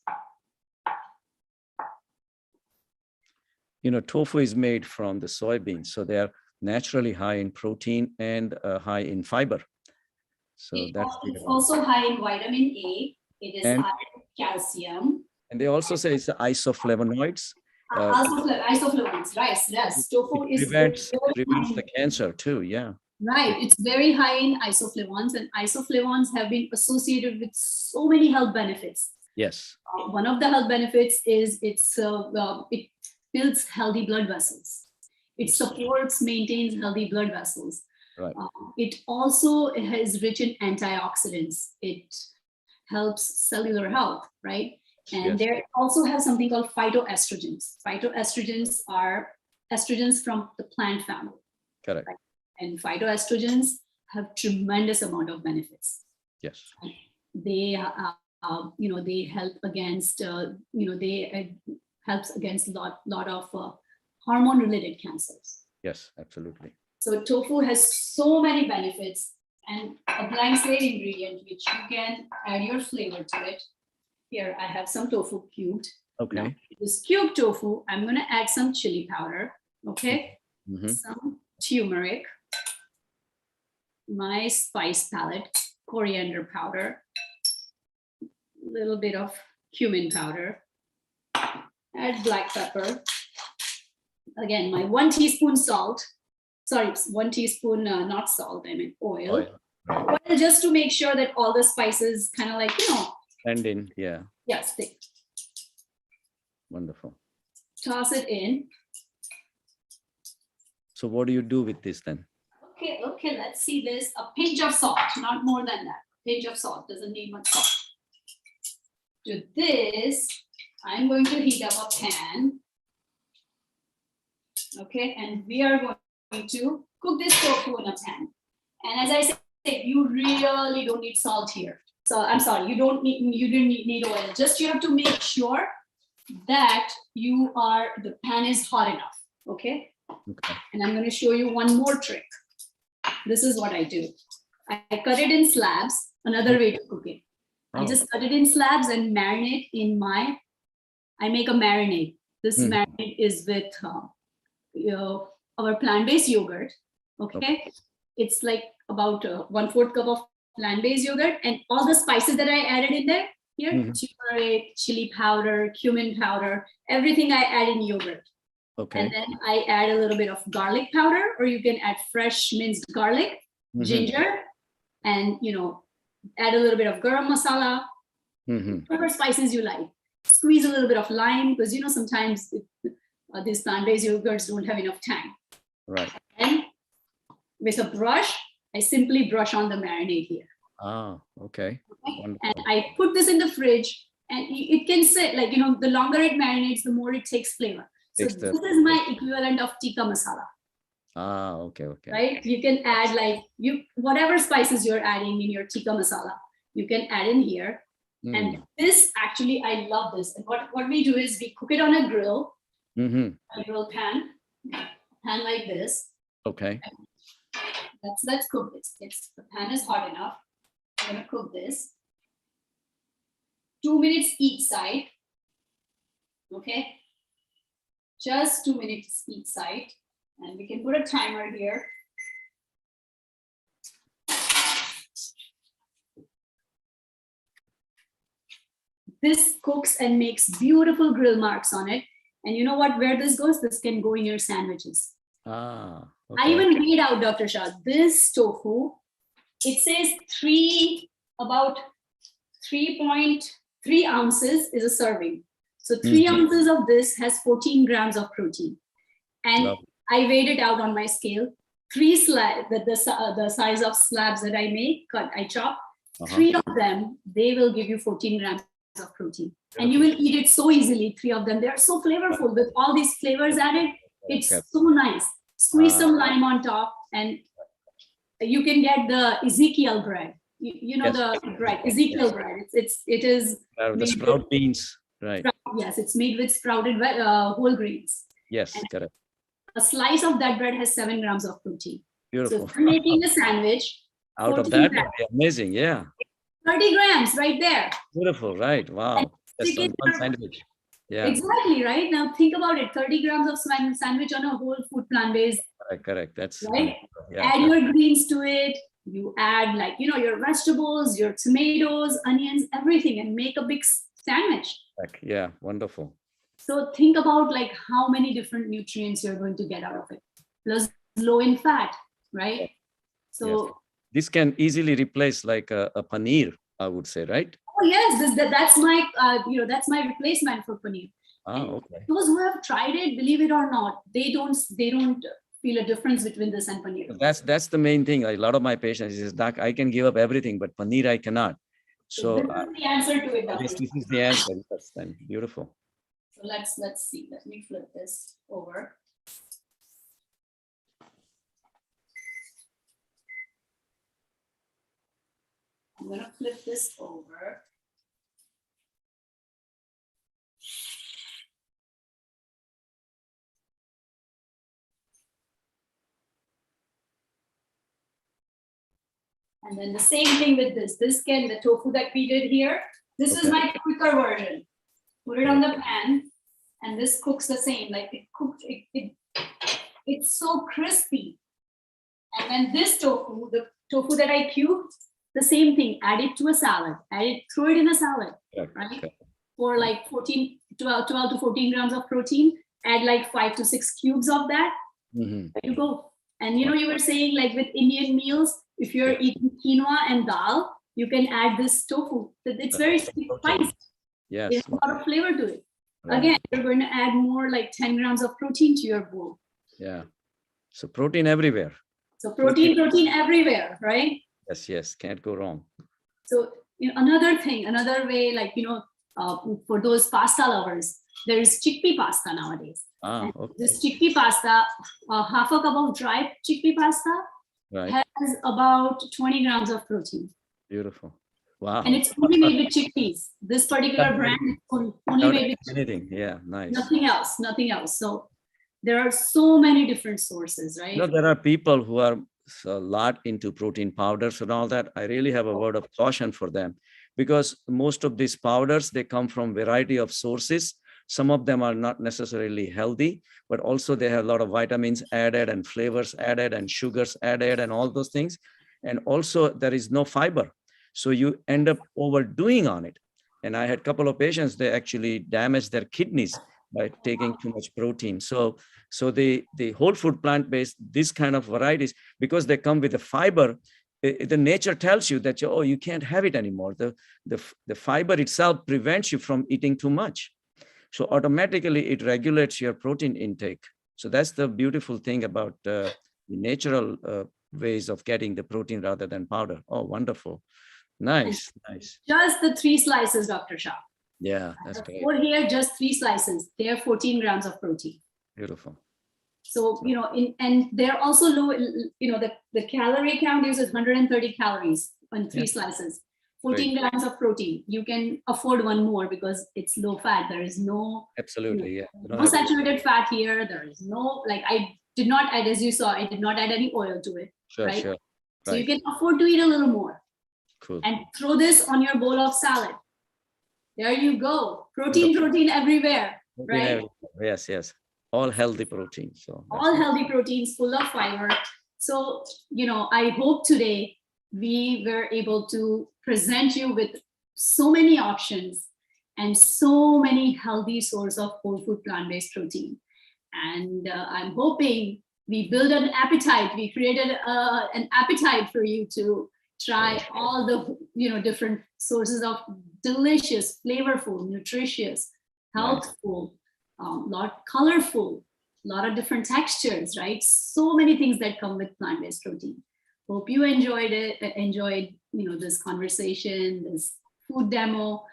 Tofu is made from the soybeans, so they are naturally high in protein and high in fiber. So it's also high in vitamin A. It is high in calcium. And they also say it's isoflavonoids. Isoflavonoids, right? Yes. Tofu prevents the cancer too. Yeah. Right. It's very high in isoflavones, and isoflavones have been associated with so many health benefits. Yes. One of the health benefits is it builds healthy blood vessels. It supports, maintains healthy blood vessels. Right. It also is rich in antioxidants. It helps cellular health, right? And there also have something called phytoestrogens. Phytoestrogens are estrogens from the plant family. Correct. Right? And phytoestrogens have tremendous amount of benefits. Yes. They, they help against, helps against a lot of hormone-related cancers. Yes, absolutely. So tofu has so many benefits, and a blank slate ingredient which you can add your flavor to it. Here, I have some tofu cubed. Okay. Now, this cubed tofu, I'm going to add some chili powder. Okay. Some turmeric, my spice palette, coriander powder, a little bit of cumin powder, add black pepper. Again, my 1 teaspoon salt. Sorry, 1 teaspoon, not salt, I mean oil. Oil, just to make sure that all the spices kind of blend in, yeah. Yes, thick. Wonderful. Toss it in. So what do you do with this then? Okay, let's see this. A pinch of salt, not more than that. Pinch of salt, doesn't need much salt. To this, I'm going to heat up a pan. Okay, and we are going to cook this tofu in a pan. And as I said, you really don't need salt here. So I'm sorry, you didn't need oil. Just you have to make sure that the pan is hot enough. Okay. And I'm going to show you one more trick. This is what I do. I cut it in slabs. Another way to cook it. I just cut it in slabs and marinate I make a marinade. This marinade is with our plant-based yogurt. Okay. It's like about 1/4 cup of plant-based yogurt, and all the spices that I added in there here, turmeric, chili powder, cumin powder, everything I add in yogurt. Okay. And then I add a little bit of garlic powder, or you can add fresh minced garlic, ginger, and add a little bit of garam masala, whatever spices you like. Squeeze a little bit of lime, because sometimes these plant-based yogurts don't have enough tang. Right. And with a brush, I simply brush on the marinade here. Okay. And I put this in the fridge, and it can sit the longer it marinates, the more it takes flavor. So this is my equivalent of tikka masala. Okay. Right? You can add whatever spices you're adding in your tikka masala, you can add in here. And this actually, I love this. And what we do is we cook it on a grill, a grill pan like this. Okay. Let's cook this. The pan is hot enough. I'm gonna cook this. 2 minutes each side. Okay. Just 2 minutes each side. And we can put a timer here. this cooks and makes beautiful grill marks on it. And you know what, where this goes? This can go in your sandwiches. Ah, I okay. even read out, Dr. Shah, this tofu, it says about 3.3 ounces is a serving. So 3 ounces of this has 14 grams of protein. And Love. I weighed it out on my scale. The size of slabs that I make, I chop, 3 of them, they will give you 14 grams of protein. And you will eat it so easily, 3 of them. They're so flavorful with all these flavors added. It's so nice. Squeeze some lime on top, and you can get the Ezekiel bread. You know the bread, Ezekiel bread. It is The sprout beans, right? Yes, it's made with sprouted whole grains. Yes, and correct. a slice of that bread has 7 grams of protein. Beautiful. So if you're making a sandwich, Out of that, amazing, yeah. 30 grams right there. Beautiful, right? Wow. That's on one sandwich. Yeah. Exactly, right? Now think about it, 30 grams of sandwich on a whole food plant-based. Correct. That's right. Yeah. Add your greens to it. You add your vegetables, your tomatoes, onions, everything, and make a big sandwich. Yeah, wonderful. So think about how many different nutrients you're going to get out of it. Plus low in fat, right? So this can easily replace like a paneer, I would say, right? Oh yes, that's my that's my replacement for paneer. Okay. Those who have tried it, believe it or not, they don't feel a difference between this and paneer. That's the main thing. A lot of my patients says, Doc, I can give up everything, but paneer I cannot. So this is the answer to it. This is the answer. That's beautiful. So let's see. Let me flip this over. I'm going to flip this over. And then the same thing with this. The tofu that we did here, this is my quicker version. Put it on the pan, and this cooks the same. Like it's so crispy. And then this tofu, the tofu that I cubed, the same thing. Add it to a salad. Throw it in a salad, right? For like 12 to 14 grams of protein. Add like 5 to 6 cubes of that. There you go. And you were saying like with Indian meals, if you're eating quinoa and dal, you can add this tofu. It's very spiced. Yes. There's a lot of flavor to it. Again, you're going to add more like 10 grams of protein to your bowl. Yeah. So protein everywhere. So protein everywhere, right? Yes. Can't go wrong. So another way, like, for those pasta lovers, there is chickpea pasta nowadays. This chickpea pasta, half a cup of dry chickpea pasta has about 20 grams of protein. Beautiful. Wow. And it's only made with chickpeas. This particular brand is only made with anything. Yeah, nice. Nothing else. So there are so many different sources, right? There are people who are a lot into protein powders and all that. I really have a word of caution for them, because most of these powders, they come from a variety of sources. Some of them are not necessarily healthy, but also they have a lot of vitamins added and flavors added and sugars added and all those things. And also there is no fiber. So you end up overdoing on it. And I had a couple of patients, they actually damaged their kidneys by taking too much protein. So the whole food plant-based, this kind of varieties, because they come with the fiber, the nature tells you that, you can't have it anymore. The fiber itself prevents you from eating too much. So automatically it regulates your protein intake. So that's the beautiful thing about the natural ways of getting the protein rather than powder. Oh, wonderful. Nice. Just the 3 slices, Dr. Shah. Yeah, that's great. Over here, just 3 slices. They have 14 grams of protein. Beautiful. So, and they're also low, the calorie count uses 130 calories on 3 slices. 14 grams of protein. You can afford one more because it's low fat. There is no no saturated fat here. There is no, I did not add, as you saw, I did not add any oil to it. Sure. So you can afford to eat a little more. Cool. And throw this on your bowl of salad. There you go. Protein everywhere, right? Yes. All healthy proteins. So all healthy proteins, full of fiber. So, I hope today we were able to present you with so many options and so many healthy sources of whole food plant-based protein. And I'm hoping we build an appetite. We created an appetite for you to try all the different sources of delicious, flavorful, nutritious, healthful, lot colorful, a lot of different textures, right? So many things that come with plant-based protein. Hope you enjoyed this conversation, this food demo.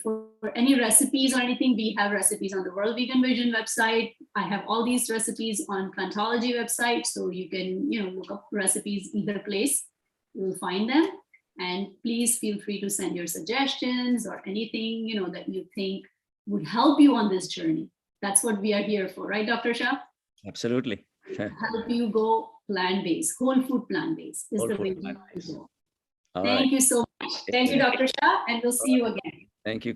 For any recipes or anything, we have recipes on the World Vegan Vision website. I have all these recipes on Plantology website, so you can look up recipes either place. You'll find them. And please feel free to send your suggestions or anything that you think would help you on this journey. That's what we are here for, right, Dr. Shah? Absolutely. Help you go plant-based, whole food plant-based is the way to go. Thank you so much. Thank you, Dr. Shah, and we'll see you again. Thank you.